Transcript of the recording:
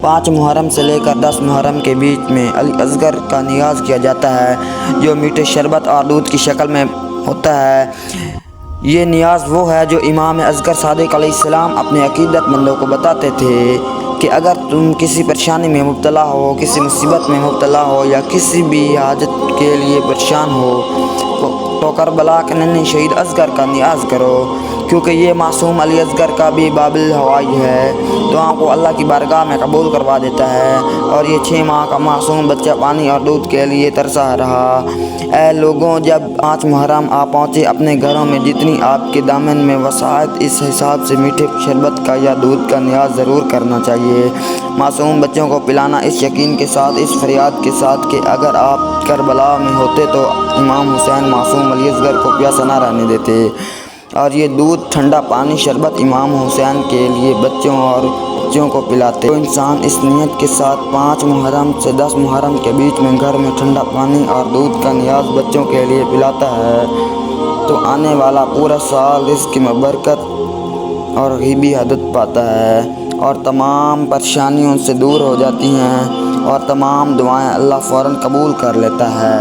5 محرم سے لے کر 10 محرم کے بیچ میں علی اصغر کا نیاز کیا جاتا ہے، جو میٹھے شربت اور دودھ کی شکل میں ہوتا ہے۔ یہ نیاز وہ ہے جو امام اصغر صادق علیہ السلام اپنے عقیدت مندوں کو بتاتے تھے کہ اگر تم کسی پریشانی میں مبتلا ہو، کسی مصیبت میں مبتلا ہو یا کسی بھی حاجت کے لیے پریشان ہو تو کربلا کے ننھے شہید اصغر کا نیاز کرو، کیونکہ یہ معصوم علی اصغر کا بھی باب الحوائج ہے، دعاؤں کو اللہ کی بارگاہ میں قبول کروا دیتا ہے۔ اور یہ 6 ماہ کا معصوم بچہ پانی اور دودھ کے لیے ترسا رہا۔ اے لوگوں، جب 5 محرم آ پہنچے، اپنے گھروں میں جتنی آپ کے دامن میں وسعت، اس حساب سے میٹھے شربت کا یا دودھ کا نیاز ضرور کرنا چاہیے۔ معصوم بچوں کو پلانا اس یقین کے ساتھ، اس فریاد کے ساتھ کہ اگر آپ کربلا میں ہوتے تو امام حسین معصوم علی اصغر کو پیاسا نہ رہنے دیتے، اور یہ دودھ، ٹھنڈا پانی، شربت امام حسین کے لیے بچوں اور بچیوں کو پلاتے۔ جو انسان اس نیت کے ساتھ 5 محرم سے 10 محرم کے بیچ میں گھر میں ٹھنڈا پانی اور دودھ کا نیاز بچوں کے لیے پلاتا ہے تو آنے والا پورا سال رزق میں برکت اور غیبی عدد پاتا ہے، اور تمام پریشانیوں سے دور ہو جاتی ہیں، اور تمام دعائیں اللہ فوراً قبول کر لیتا ہے۔